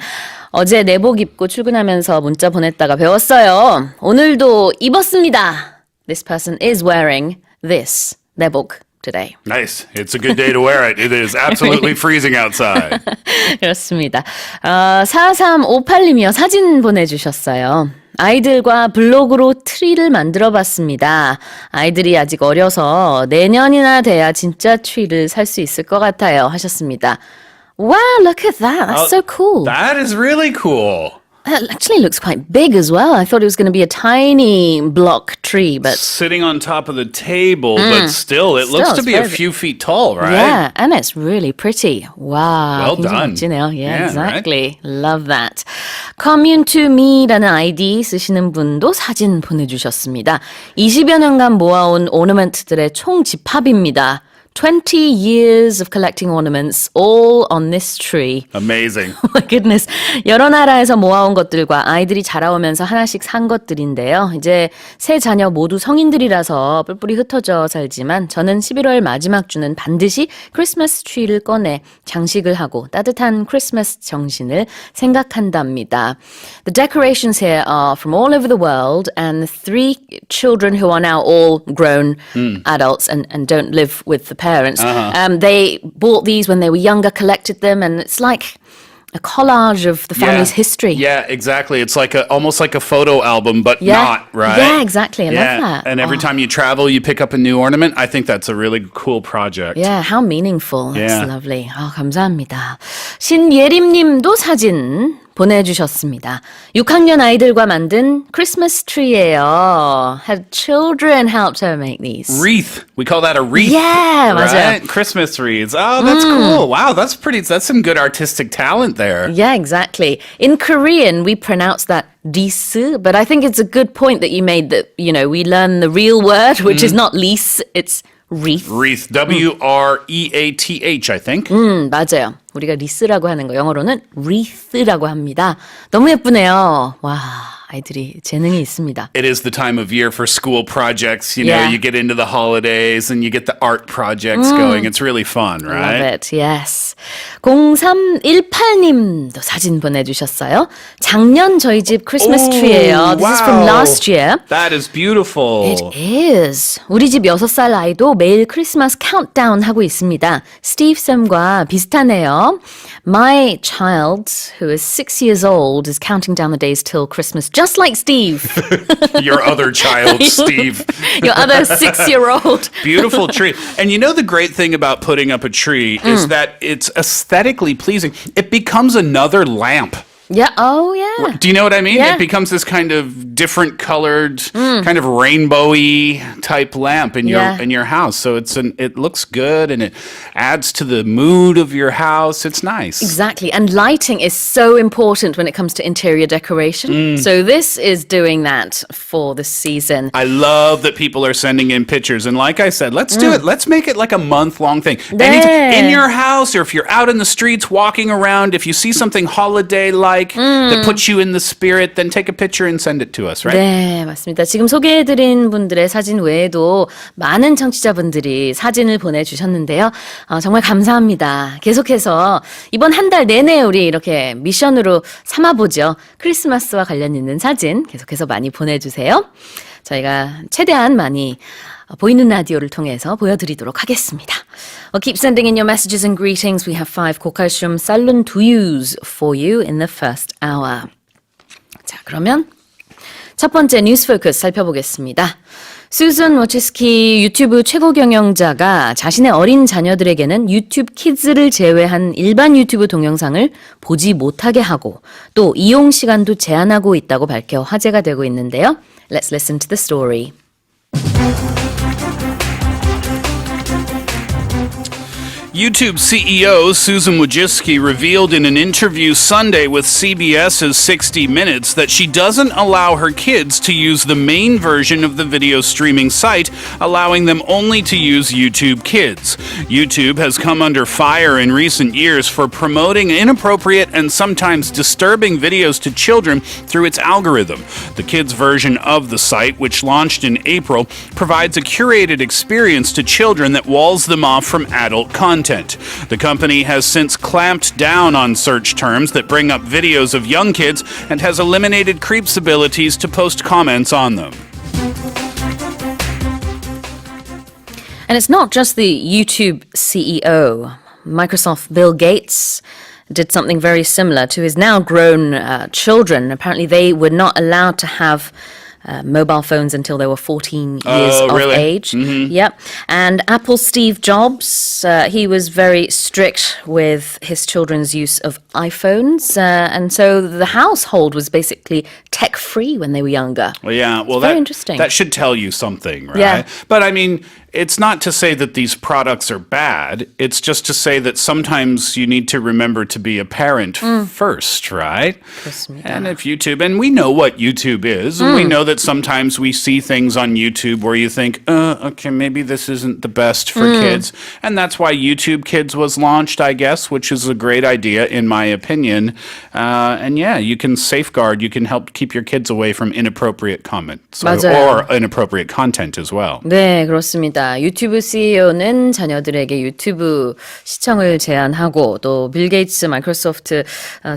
[SPEAKER 1] 어제 내복 입고 출근하면서 문자 보냈다가 배웠어요. 오늘도 입었습니다. This person is wearing this 내복 today.
[SPEAKER 2] Nice. It's a good day to wear it. It is absolutely freezing outside.
[SPEAKER 1] 그렇습니다. 4358님이요. 사진 보내주셨어요. 아이들과 블로그로 트리를 만들어봤습니다. 아이들이 아직 어려서 내년이나 돼야 진짜 트리를 살 수 있을 것 같아요. 하셨습니다. Wow, look at that. That's so cool.
[SPEAKER 2] That is really cool.
[SPEAKER 1] That actually looks quite big as well. I thought it was going to be a tiny block tree, but
[SPEAKER 2] Sitting on top of the table, but still, it looks to
[SPEAKER 1] it's
[SPEAKER 2] be a
[SPEAKER 1] very-
[SPEAKER 2] few feet tall, right?
[SPEAKER 1] yeah, and it's really pretty. Wow.
[SPEAKER 2] Well done.
[SPEAKER 1] 멋지네요. Yeah,
[SPEAKER 2] Yeah,
[SPEAKER 1] exactly. Love that. Commune to me라는 아이디 쓰시는 분도 사진 보내주셨습니다. 20여 년간 모아온 오너먼트들의 총 집합입니다. 20 years of collecting ornaments all on this tree.
[SPEAKER 2] Amazing.
[SPEAKER 1] Oh my goodness. 여러 나라에서 모아온 것들과 아이들이 자라오면서 하나씩 산 것들인데요. 이제 세 자녀 모두 성인들이라서 뿔뿔이 흩어져 살지만 저는 11월 마지막 주는 반드시 크리스마스 트리를 꺼내 장식을 하고 따뜻한 크리스마스 정신을 생각한답니다. The decorations here are from all over the world and the 3 children who are now all grown adults and don't live with the parents. They bought these when they were younger, collected them, and it's like a collage of the family's history.
[SPEAKER 2] Yeah, exactly. It's like almost like a photo album, but
[SPEAKER 1] Yeah.
[SPEAKER 2] not, right?
[SPEAKER 1] Yeah, exactly. I love that.
[SPEAKER 2] And every time you travel, you pick up a new ornament. I think that's a really cool project.
[SPEAKER 1] Yeah, how meaningful. That's
[SPEAKER 2] Yeah.
[SPEAKER 1] lovely. 감사합니다. 신예림님도 사진 보내주셨습니다. 6학년 아이들과 만든 크리스마스 트리예요. Had children helped her make these.
[SPEAKER 2] Wreath. We call that a wreath.
[SPEAKER 1] Yeah,
[SPEAKER 2] right?
[SPEAKER 1] 맞아요.
[SPEAKER 2] Christmas wreaths. Oh, that's cool. Wow, that's pretty. That's some good artistic talent there.
[SPEAKER 1] Yeah, exactly. In Korean, we pronounce that 리스, but I think it's a good point that you made that, you know, we learn the real word, which is not 리스, it's wreath.
[SPEAKER 2] Wreath. W-R-E-A-T-H, I think.
[SPEAKER 1] 맞아요. 우리가 리스라고 하는 거 영어로는 wreath라고 합니다. 너무 예쁘네요. 와, 아이들이 재능이 있습니다.
[SPEAKER 2] It is the time of year for school projects. You know,
[SPEAKER 1] Yeah.
[SPEAKER 2] you get into the holidays and you get the art projects going. It's really fun, right?
[SPEAKER 1] Love it, yes. 0318님도 사진 보내주셨어요. 작년 저희 집 크리스마스 트리예요. This is from last year.
[SPEAKER 2] That is beautiful.
[SPEAKER 1] It is. 우리 집 6살 아이도 매일 크리스마스 카운트다운 하고 있습니다. 스티브 쌤과 비슷하네요. My child, who is 6 years old, is counting down the days till Christmas, just like Steve.
[SPEAKER 2] Your other child, Steve.
[SPEAKER 1] Your other 6-year-old.
[SPEAKER 2] Beautiful tree. And you know the great thing about putting up a tree is that it's aesthetically pleasing. It becomes another lamp.
[SPEAKER 1] Yeah. Oh, yeah.
[SPEAKER 2] Do you know what I mean?
[SPEAKER 1] Yeah.
[SPEAKER 2] It becomes this kind of different colored, kind of rainbowy type lamp in your house. So it looks good and it adds to the mood of your house. It's nice.
[SPEAKER 1] Exactly. And lighting is so important when it comes to interior decoration. So this is doing that for the season.
[SPEAKER 2] I love that people are sending in pictures. And like I said, let's do it. Let's make it like a month-long thing.
[SPEAKER 1] 네.
[SPEAKER 2] In your house or if you're out in the streets walking around, if you see something holiday-like that puts you in the spirit, then take a picture and send it to us, right?
[SPEAKER 1] 네, 맞습니다. 지금 소개해드린 분들의 사진 외에도 많은 청취자분들이 사진을 보내주셨는데요. 정말 감사합니다. 계속해서 이번 한 달 내내 우리 이렇게 미션으로 삼아보죠. 크리스마스와 관련 있는 사진 계속해서 많이 보내주세요. 저희가 최대한 많이 보이는 라디오를 통해서 보여드리도록 하겠습니다. Well, keep sending in your messages and greetings. We have 5 고칼슘 쌀룬 두유s for you in the first hour. 자, 그러면 첫 번째 뉴스 포커스 살펴보겠습니다. 수잔 워치스키 유튜브 최고 경영자가 자신의 어린 자녀들에게는 유튜브 키즈를 제외한 일반 유튜브 동영상을 보지 못하게 하고 또 이용 시간도 제한하고 있다고 밝혀 화제가 되고 있는데요. Let's listen to the story.
[SPEAKER 2] YouTube CEO Susan Wojcicki revealed in an interview Sunday with CBS's 60 Minutes that she doesn't allow her kids to use the main version of the video streaming site, allowing them only to use YouTube Kids. YouTube has come under fire in recent years for promoting inappropriate and sometimes disturbing videos to children through its algorithm. The kids version of the site, which launched in April, provides a curated experience to children that walls them off from adult content. The company has since clamped down on search terms that bring up videos of young kids and has eliminated Creep's abilities to post comments on them.
[SPEAKER 1] And it's not just the YouTube CEO. Microsoft Bill Gates did something very similar to his now grown children. Apparently they were not allowed to have mobile phones until they were 14 years of age. Mm-hmm. Yep. And Apple Steve Jobs, he was very strict with his children's use of iPhones. And so the household was basically tech-free when they were younger.
[SPEAKER 2] Well, yeah. Well,
[SPEAKER 1] very interesting.
[SPEAKER 2] That should tell you something, right?
[SPEAKER 1] Yeah.
[SPEAKER 2] But I mean, it's not to say that these products are bad. It's just to say that sometimes you need to remember to be a parent first, right?
[SPEAKER 1] 그렇습니다.
[SPEAKER 2] And if YouTube, and we know what YouTube is, and we know that sometimes we see things on YouTube where you think, okay, maybe this isn't the best for kids. And that's why YouTube Kids was launched, I guess, which is a great idea in my opinion. And yeah, you can safeguard, you can help keep your kids away from inappropriate comments or inappropriate content as well.
[SPEAKER 1] 네, 그렇습니다. 유튜브 CEO는 자녀들에게 유튜브 시청을 제한하고 또 빌 게이츠 마이크로소프트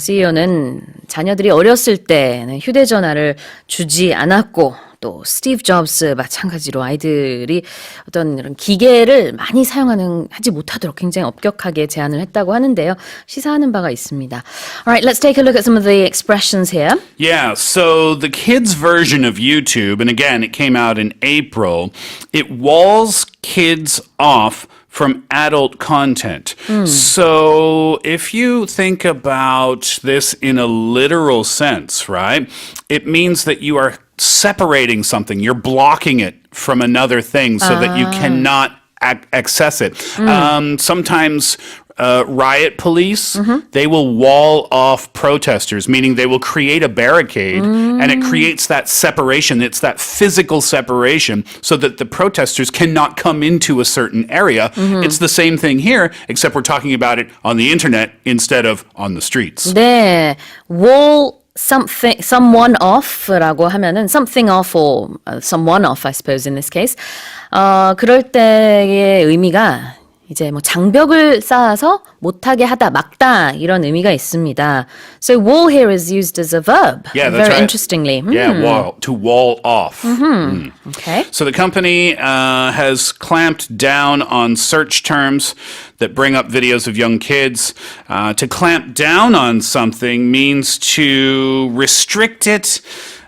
[SPEAKER 1] CEO는 자녀들이 어렸을 때 휴대전화를 주지 않았고 또 스티브 잡스 마찬가지로 아이들이 어떤 이런 기계를 많이 하지 못하도록 굉장히 엄격하게 제한을 했다고 하는데요. 시사하는 바가 있습니다. Alright, let's take a look at some of the expressions here.
[SPEAKER 2] Yeah, so the kids version of YouTube, and again, it came out in April, it walls kids off from adult content. So if you think about this in a literal sense, right, it means that you are separating something. You're blocking it from another thing so that you cannot access it. Sometimes riot police, they will wall off protesters, meaning they will create a barricade and it creates that separation. It's that physical separation so that the protesters cannot come into a certain area. It's the same thing here, except we're talking about it on the internet instead of on the streets.
[SPEAKER 1] 네, wall someone off라고 하면은 something off or someone off, I suppose in this case. 그럴 때의 의미가 이제 뭐 장벽을 쌓아서 못하게 하다, 막다 이런 의미가 있습니다. So wall here is used as a verb.
[SPEAKER 2] Yeah, that's
[SPEAKER 1] very
[SPEAKER 2] right.
[SPEAKER 1] interestingly.
[SPEAKER 2] Yeah, wall, to wall off.
[SPEAKER 1] Okay.
[SPEAKER 2] So the company has clamped down on search terms that bring up videos of young kids. To clamp down on something means to restrict it.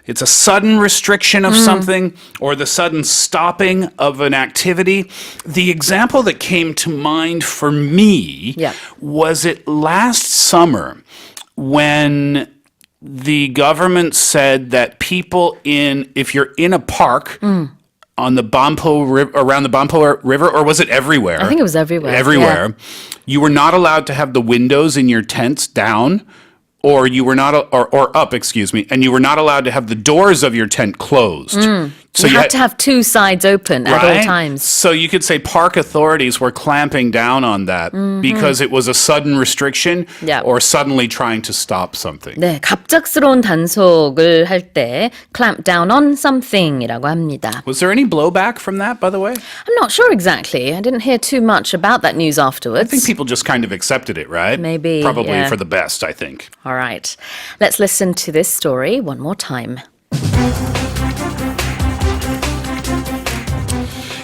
[SPEAKER 2] It's a sudden restriction of something or the sudden stopping of an activity. The example that came to mind for me was it last summer when the government said that people if you're in a park on the around the Bampo River, or was it everywhere?
[SPEAKER 1] I think it was everywhere.
[SPEAKER 2] Everywhere. You were not allowed to have the windows in your tents down. Or you were not, or up, excuse me, and you were not allowed to have the doors of your tent closed. So
[SPEAKER 1] you had to have two sides open at all times.
[SPEAKER 2] So you could say park authorities were clamping down on that because it was a sudden restriction or suddenly trying to stop something.
[SPEAKER 1] 네, 갑작스러운 단속을 할 때 clamp down on something이라고 합니다.
[SPEAKER 2] Was there any blowback from that, by the way?
[SPEAKER 1] I'm not sure exactly. I didn't hear too much about that news afterwards.
[SPEAKER 2] I think people just kind of accepted it, right?
[SPEAKER 1] Maybe,
[SPEAKER 2] Probably for the best, I think.
[SPEAKER 1] All right. Let's listen to this story one more time.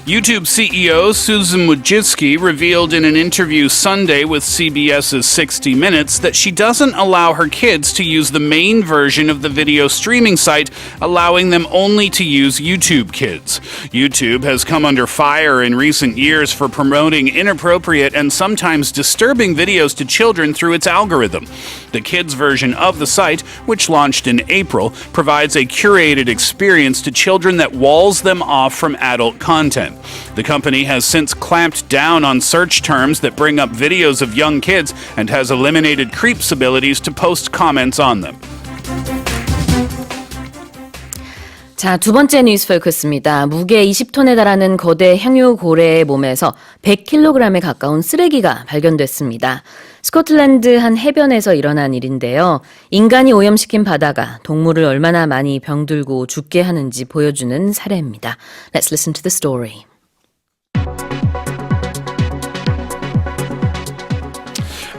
[SPEAKER 2] YouTube CEO Susan Wojcicki revealed in an interview Sunday with CBS's 60 Minutes that she doesn't allow her kids to use the main version of the video streaming site, allowing them only to use YouTube Kids. YouTube has come under fire in recent years for promoting inappropriate and sometimes disturbing videos to children through its algorithm. The kids version of the site, which launched in April, provides a curated experience to children that walls them off from adult content. The company has since clamped down on search terms that bring up videos of young kids and has eliminated creeps' abilities to post comments on them.
[SPEAKER 1] 자, 두 번째 뉴스 포커스입니다. 무게 20톤에 달하는 거대 향유고래의 몸에서 100kg에 가까운 쓰레기가 발견됐습니다. 스코틀랜드 한 해변에서 일어난 일인데요. 인간이 오염시킨 바다가 동물을 얼마나 많이 병들고 죽게 하는지 보여주는 사례입니다. Let's listen to the story.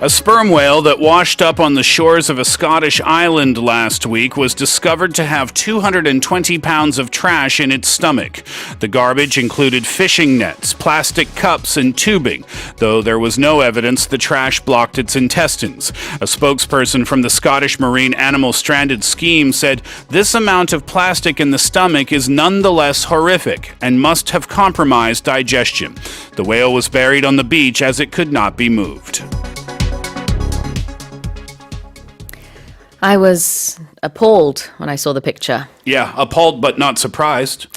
[SPEAKER 2] A sperm whale that washed up on the shores of a Scottish island last week was discovered to have 220 pounds of trash in its stomach. The garbage included fishing nets, plastic cups, and tubing, though there was no evidence the trash blocked its intestines. A spokesperson from the Scottish Marine Animal Stranded Scheme said this amount of plastic in the stomach is nonetheless horrific and must have compromised digestion. The whale was buried on the beach as it could not be moved.
[SPEAKER 1] I was appalled when I saw the picture.
[SPEAKER 2] Yeah, appalled but not surprised.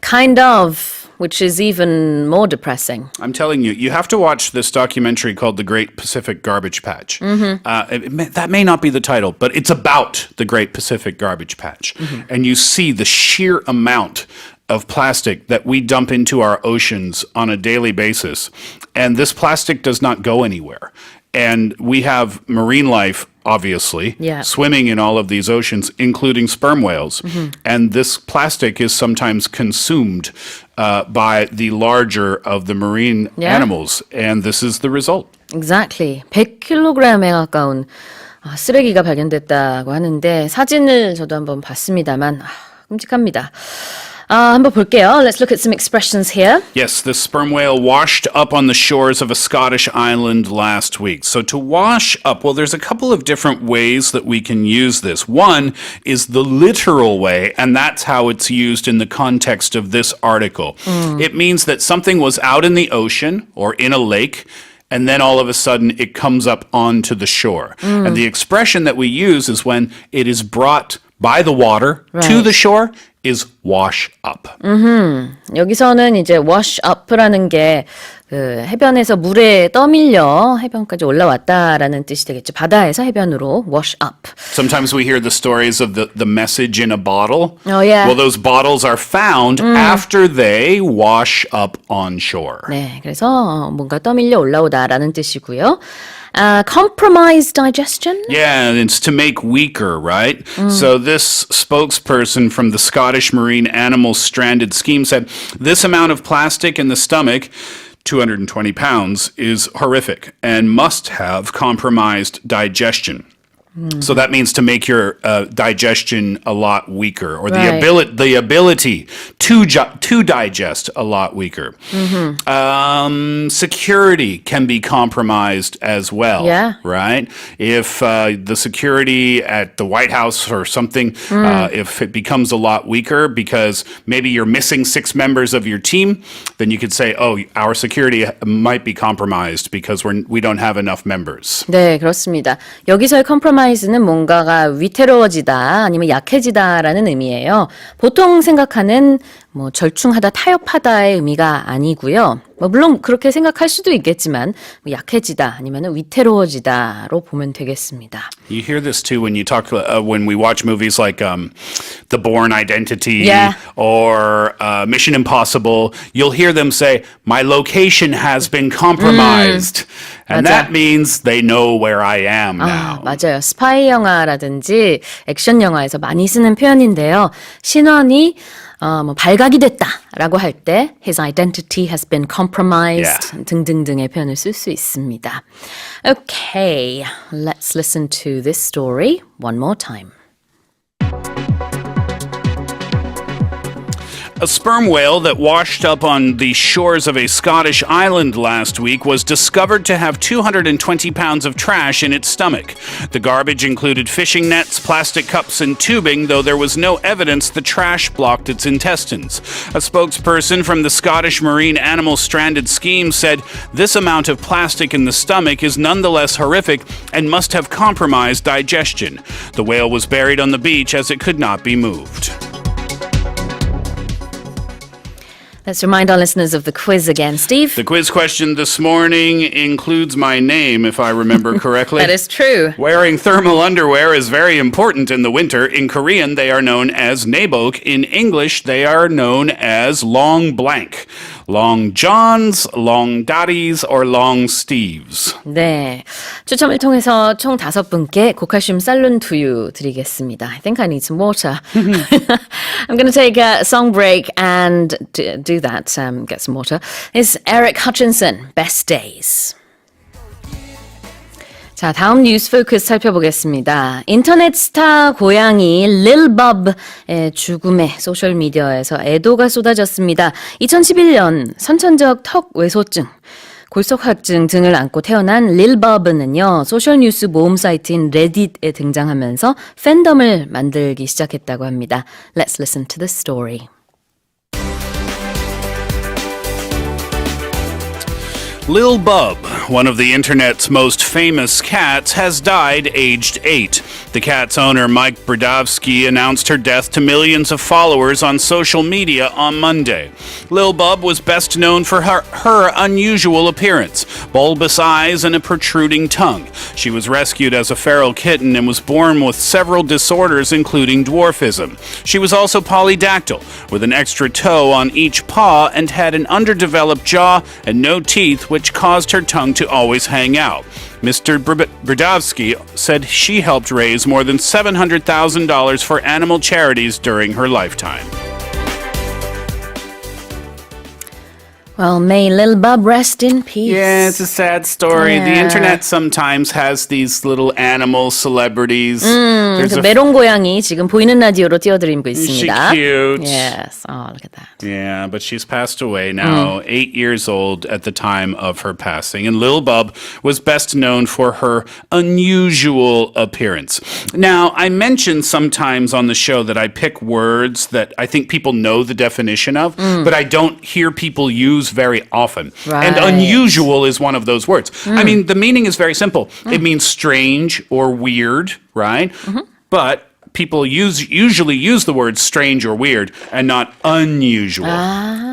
[SPEAKER 1] Kind of, which is even more depressing.
[SPEAKER 2] I'm telling you, you have to watch this documentary called The Great Pacific Garbage Patch. That may not be the title, but it's about the Great Pacific Garbage Patch. And you see the sheer amount of plastic that we dump into our oceans on a daily basis. And this plastic does not go anywhere. And we have marine life, obviously, swimming in all of these oceans, including sperm whales. And this plastic is sometimes consumed by the larger of the marine animals. And this is the result.
[SPEAKER 1] Exactly. 100kg에 가까운 쓰레기가 발견됐다고 하는데 사진을 저도 한번 봤습니다만 끔찍합니다. 한번 볼게요. Let's look at some expressions here.
[SPEAKER 2] Yes, the sperm whale washed up on the shores of a Scottish island last week. So to wash up, well, there's a couple of different ways that we can use this. One is the literal way, and that's how it's used in the context of this article. It means that something was out in the ocean or in a lake, and then all of a sudden it comes up onto the shore. And the expression that we use is when it is brought by the water to the shore is wash up.
[SPEAKER 1] 여기서는 이제 wash up라는 게 그 해변에서 물에 떠밀려 해변까지 올라왔다라는 뜻이 되겠죠. 바다에서 해변으로 wash up.
[SPEAKER 2] Sometimes we hear the stories of the message in a bottle.
[SPEAKER 1] Oh, yeah.
[SPEAKER 2] Well, those bottles are found after they wash up on shore.
[SPEAKER 1] 네, 그래서 뭔가 떠밀려 올라오다라는 뜻이고요. Compromise digestion?
[SPEAKER 2] Yeah, it's to make weaker, right? So this spokesperson from the Scottish Marine Animal Stranded Scheme said, this amount of plastic in the stomach, 220 pounds, is horrific and must have compromised digestion. So that means to make your digestion a lot weaker, or the ability to digest a lot weaker. Security can be compromised as well, right? If the security at the White House or something, if it becomes a lot weaker because maybe you're missing 6 members of your team, then you could say, oh, our security might be compromised because we don't have enough members.
[SPEAKER 1] 네, 그렇습니다. 여기서의 compromise는 뭔가가 위태로워지다 아니면 약해지다라는 의미예요. 보통 생각하는 뭐 절충하다, 타협하다의 의미가 아니고요. 물론 그렇게 생각할 수도 있겠지만 약해지다 아니면 위태로워지다로 보면 되겠습니다.
[SPEAKER 2] You hear this too when you talk when we watch movies like The Bourne Identity or Mission Impossible. You'll hear them say, "My location has been compromised," and that means they know where I am now.
[SPEAKER 1] 맞아요. 스파이 영화라든지 액션 영화에서 많이 쓰는 표현인데요. 신원이 뭐 발각이 됐다라고 할 때 his identity has been compromised 등등등의 표현을 쓸 수 있습니다. Okay, let's listen to this story one more time.
[SPEAKER 2] A sperm whale that washed up on the shores of a Scottish island last week was discovered to have 220 pounds of trash in its stomach. The garbage included fishing nets, plastic cups, and tubing, though there was no evidence the trash blocked its intestines. A spokesperson from the Scottish Marine Animal Stranded Scheme said this amount of plastic in the stomach is nonetheless horrific and must have compromised digestion. The whale was buried on the beach as it could not be moved.
[SPEAKER 1] Let's remind our listeners of the quiz again. Steve?
[SPEAKER 2] The quiz question this morning includes my name, if I remember correctly.
[SPEAKER 1] That is true.
[SPEAKER 2] Wearing thermal underwear is very important in the winter. In Korean, they are known as 내복. In English, they are known as long blank. Long Johns, long Daddies, or long Steves.
[SPEAKER 1] 네, 추첨을 통해서 총 5분께 고칼슘 살룬 두유 드리겠습니다. I think I need some water. I'm going to take a song break and do that, get some water. It's Eric Hutchinson, Best Days. 자, 다음 뉴스 포커스 살펴보겠습니다. 인터넷 스타 고양이 Lil Bub의 죽음에 소셜미디어에서 애도가 쏟아졌습니다. 2011년 선천적 턱 왜소증, 골석화증 등을 안고 태어난 Lil Bub는요, 소셜뉴스 모음 사이트인 레딧에 등장하면서 팬덤을 만들기 시작했다고 합니다. Let's listen to the story.
[SPEAKER 2] Lil Bub, one of the internet's most famous cats, has died aged 8. The cat's owner, Mike Brodowski, announced her death to millions of followers on social media on Monday. Lil Bub was best known for her unusual appearance, bulbous eyes and a protruding tongue. She was rescued as a feral kitten and was born with several disorders, including dwarfism. She was also polydactyl, with an extra toe on each paw, and had an underdeveloped jaw and no teeth, which caused her tongue to always hang out. Mr. Brodowski said she helped raise more than $700,000 for animal charities during her lifetime.
[SPEAKER 1] Well, may Lil Bub rest in peace.
[SPEAKER 2] Yeah, it's a sad story.
[SPEAKER 1] Yeah.
[SPEAKER 2] The internet sometimes has these little animal celebrities.
[SPEAKER 1] 그 메롱 고양이 지금 보이는 라디오로 띄워드리고 있습니다.
[SPEAKER 2] She's cute.
[SPEAKER 1] Yes. Oh, look at that.
[SPEAKER 2] Yeah, but she's passed away now, 8 years old at the time of her passing. And Lil Bub was best known for her unusual appearance. Now, I mentioned sometimes on the show that I pick words that I think people know the definition of, but I don't hear people use very often.
[SPEAKER 1] Right.
[SPEAKER 2] And unusual is one of those words. I mean, the meaning is very simple. It means strange or weird, right? But people usually use the words strange or weird and not unusual.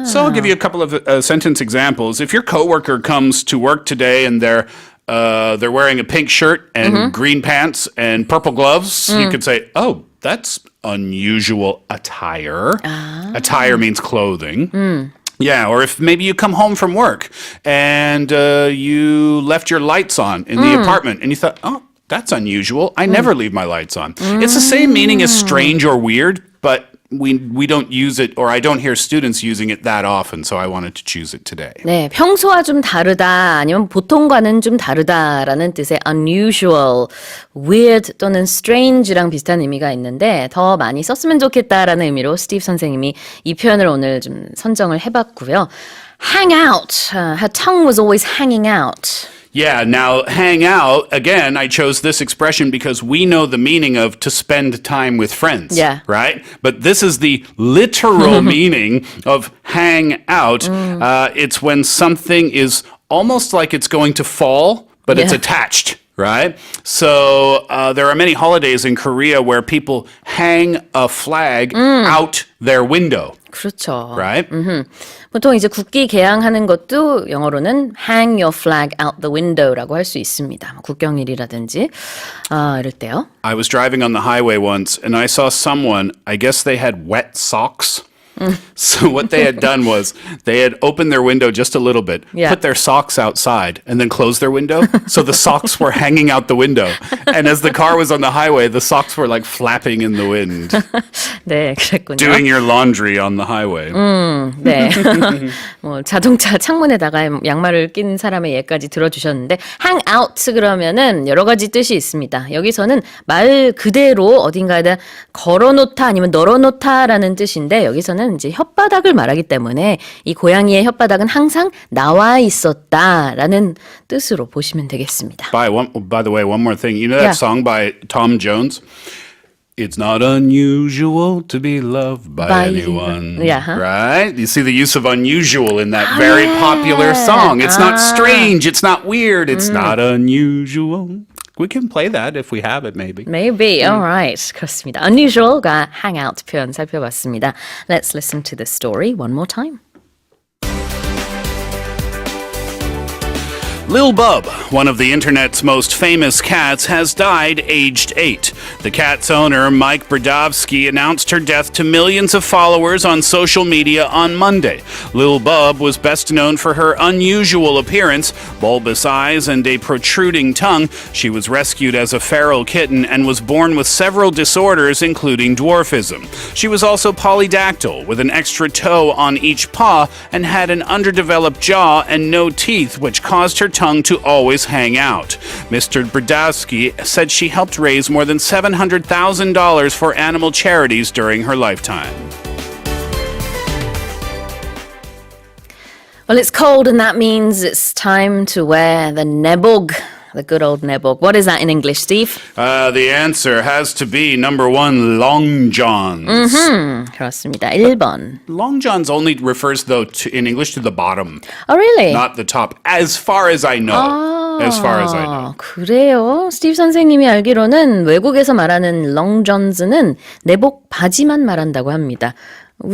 [SPEAKER 2] So I'll give you a couple of sentence examples. If your coworker comes to work today and they're wearing a pink shirt and green pants and purple gloves, you could say, "Oh, that's unusual attire." Attire means clothing. Yeah, or if maybe you come home from work and you left your lights on in the apartment and you thought, "Oh, that's unusual. I never leave my lights on." It's the same meaning as strange or weird, but we don't use it, or I don't hear students using it that often, so I wanted to choose it today.
[SPEAKER 1] 네, 평소와 좀 다르다, 아니면 보통과는 좀 다르다라는 뜻의 unusual, weird 또는 strange랑 비슷한 의미가 있는데 더 많이 썼으면 좋겠다라는 의미로 스티브 선생님이 이 표현을 오늘 좀 선정을 해봤고요. Hang out. Her tongue was always hanging out.
[SPEAKER 2] Yeah, now hang out, again, I chose this expression because we know the meaning of to spend time with friends,
[SPEAKER 1] Yeah.
[SPEAKER 2] right? But this is the literal meaning of hang out. It's when something is almost like it's going to fall, but it's
[SPEAKER 1] Yeah.
[SPEAKER 2] attached. Right? So there are many holidays in Korea where people hang a flag out their window.
[SPEAKER 1] 그렇죠.
[SPEAKER 2] Right?
[SPEAKER 1] 보통 이제 국기 개항하는 것도 영어로는 hang your flag out the window라고 할 수 있습니다. 국경일이라든지 이럴 때요.
[SPEAKER 2] I was driving on the highway once and I saw someone, I guess they had wet socks. So what they had done was they had opened their window just a little bit,
[SPEAKER 1] Yeah.
[SPEAKER 2] put their socks outside, and then closed their window. So the socks were hanging out the window. And as the car was on the highway, the socks were like flapping in the wind.
[SPEAKER 1] 네, 그랬군요.
[SPEAKER 2] Doing your laundry on the highway.
[SPEAKER 1] 네. 뭐 자동차 창문에다가 양말을 낀 사람의 예까지 들어주셨는데 hang out 그러면은 여러 가지 뜻이 있습니다. 여기서는 말 그대로 어딘가에다 걸어놓다 아니면 널어놓다라는 뜻인데 여기서는 하면 이제 혓바닥을 말하기 때문에 이 고양이의 혓바닥은 항상 나와 있었다라는 뜻으로 보시면 되겠습니다.
[SPEAKER 2] By the way, one more thing. You know that
[SPEAKER 1] Yeah.
[SPEAKER 2] song by Tom Jones? It's not unusual to be loved by anyone.
[SPEAKER 1] Yeah, huh?
[SPEAKER 2] Right? You see the use of unusual in that very popular song. It's not strange. It's not weird. It's not unusual. We can play that if we have it, maybe.
[SPEAKER 1] Maybe. All right. 그렇습니다. Unusual가 hangout 표현 살펴봤습니다. Let's listen to the story one more time.
[SPEAKER 2] Lil Bub, one of the internet's most famous cats, has died aged 8. The cat's owner, Mike Brodowski, announced her death to millions of followers on social media on Monday. Lil Bub was best known for her unusual appearance, bulbous eyes, and a protruding tongue. She was rescued as a feral kitten and was born with several disorders, including dwarfism. She was also polydactyl, with an extra toe on each paw, and had an underdeveloped jaw and no teeth, which caused her tongue to always hang out. Mr. Brodowski said she helped raise more than $700,000 for animal charities during her lifetime.
[SPEAKER 1] Well, it's cold and that means it's time to wear the nebog, the good old nebog. What is that in English, Steve?
[SPEAKER 2] The answer has to be number 1, long johns.
[SPEAKER 1] 그렇습니다. 1번.
[SPEAKER 2] Long johns only refers, though, in English to the bottom,
[SPEAKER 1] Oh, really?
[SPEAKER 2] not the top, as far as I know. As far as I know.
[SPEAKER 1] 그래요? 스티브 선생님이 알기로는 외국에서 말하는 long johns는 내복 바지만 말한다고 합니다.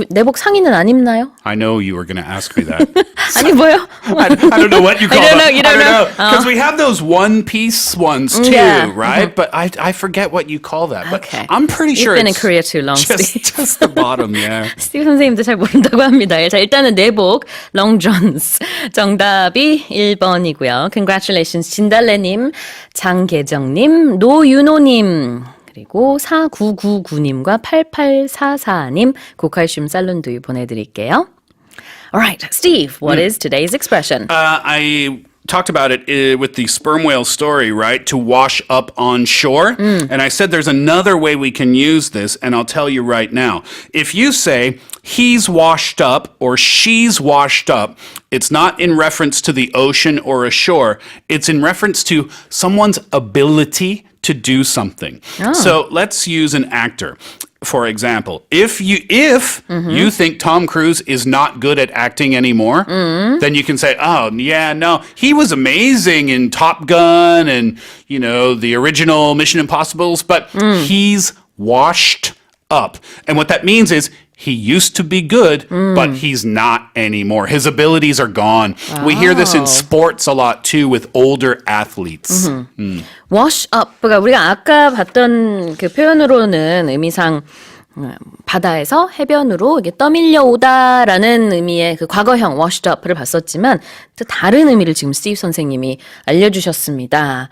[SPEAKER 1] 내복 상의는 안 입나요?
[SPEAKER 2] I know you were going to ask me that.
[SPEAKER 1] 아니 뭐요?
[SPEAKER 2] I don't know what you call them.
[SPEAKER 1] You don't know?
[SPEAKER 2] Because we have those one-piece ones too,
[SPEAKER 1] Yeah.
[SPEAKER 2] right? But I forget what you call that. But
[SPEAKER 1] Okay.
[SPEAKER 2] I'm pretty sure
[SPEAKER 1] You've been in
[SPEAKER 2] it's
[SPEAKER 1] Korea too long, Steve.
[SPEAKER 2] just the bottom, yeah.
[SPEAKER 1] 스티브 선생님도 잘 모른다고 합니다. 자, 일단은 내복, long johns. 정답이 1번이고요. Congratulations, 진달래님, 장계정님, 노윤호님. 그리고 4999님과 8844님 고칼슘 살룬두유 보내드릴게요. Alright, Steve, what is today's expression?
[SPEAKER 2] I talked about it with the sperm whale story, right? To wash up on shore. And I said there's another way we can use this, and I'll tell you right now. If you say, he's washed up or she's washed up, it's not in reference to the ocean or a shore. It's in reference to someone's ability to do something. So let's use an actor. For example, if you think Tom Cruise is not good at acting anymore, then you can say, oh, yeah, no, he was amazing in Top Gun and, you know, the original Mission Impossibles, but he's washed up. And what that means is he used to be good, but he's not anymore. His abilities are gone. We hear this in sports a lot too with older athletes.
[SPEAKER 1] wash up. 그러니까 우리가 아까 봤던 그 표현으로는 의미상 바다에서 해변으로 이게 떠밀려 오다라는 의미의 그 과거형 washed up를 봤었지만 또 다른 의미를 지금 스티브 선생님이 알려주셨습니다.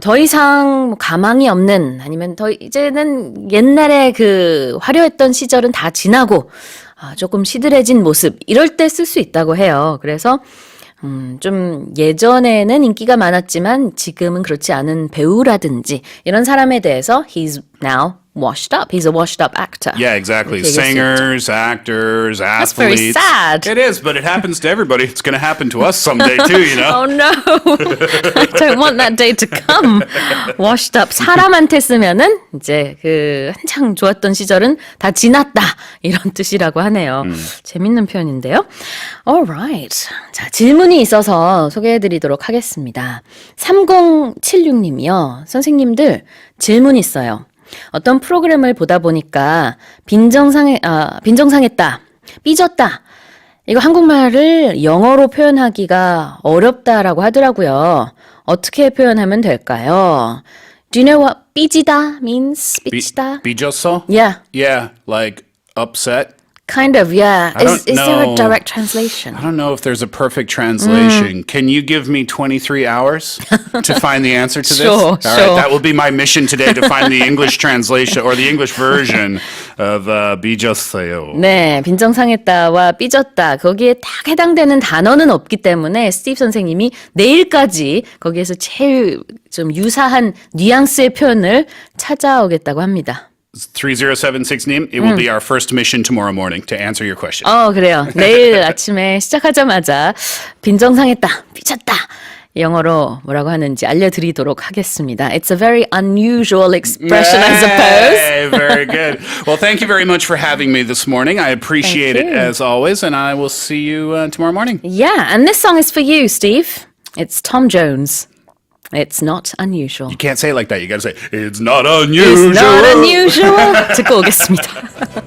[SPEAKER 1] 더 이상 가망이 없는 아니면 더 이제는 옛날에 그 화려했던 시절은 다 지나고 조금 시들해진 모습 이럴 때 쓸 수 있다고 해요. 그래서 좀 예전에는 인기가 많았지만 지금은 그렇지 않은 배우라든지 이런 사람에 대해서 he's now washed up. He's a washed up actor.
[SPEAKER 2] Yeah, exactly. Singers, actors,
[SPEAKER 1] That's
[SPEAKER 2] athletes.
[SPEAKER 1] very sad.
[SPEAKER 2] It is, but it happens to everybody. It's going to happen to us someday too, you know?
[SPEAKER 1] Oh no. I don't want that day to come. washed up. 사람한테 쓰면은 이제 그 한창 좋았던 시절은 다 지났다. 이런 뜻이라고 하네요. 재밌는 표현인데요. Alright. 자, 질문이 있어서 소개해드리도록 하겠습니다. 3076님이요. 선생님들 질문 있어요. 어떤 프로그램을 보다 보니까 빈정상했다, 삐졌다. 이거 한국말을 영어로 표현하기가 어렵다라고 하더라고요. 어떻게 표현하면 될까요? Do you know what 삐지다 means? 삐지다?
[SPEAKER 2] 삐졌어?
[SPEAKER 1] Yeah.
[SPEAKER 2] Yeah, like upset.
[SPEAKER 1] Kind of, yeah. Is there a
[SPEAKER 2] know.
[SPEAKER 1] direct translation?
[SPEAKER 2] I don't know if there's a perfect translation. Can you give me 23 hours to find the answer to this?
[SPEAKER 1] Sure,
[SPEAKER 2] All
[SPEAKER 1] sure.
[SPEAKER 2] right, that will be my mission today to find the English translation or the English version of 삐졌어요.
[SPEAKER 1] 네, 빈정상했다와 삐졌다. 거기에 딱 해당되는 단어는 없기 때문에 스티브 선생님이 내일까지 거기에서 제일 좀 유사한 뉘앙스의 표현을 찾아오겠다고 합니다.
[SPEAKER 2] 3076님, it will be our first mission tomorrow morning to answer your question.
[SPEAKER 1] 그래요. 내일 아침에 시작하자마자 빈정상했다, 삐쳤다. 영어로 뭐라고 하는지 알려드리도록 하겠습니다. It's a very unusual expression, I suppose.
[SPEAKER 2] Very good. Well, thank you very much for having me this morning. I appreciate it as always, and I will see you tomorrow morning.
[SPEAKER 1] Yeah, and this song is for you, Steve. It's Tom Jones. It's not unusual.
[SPEAKER 2] You can't say it like that. You got to say, it's not unusual.
[SPEAKER 1] It's not unusual. 듣고 오겠습니다.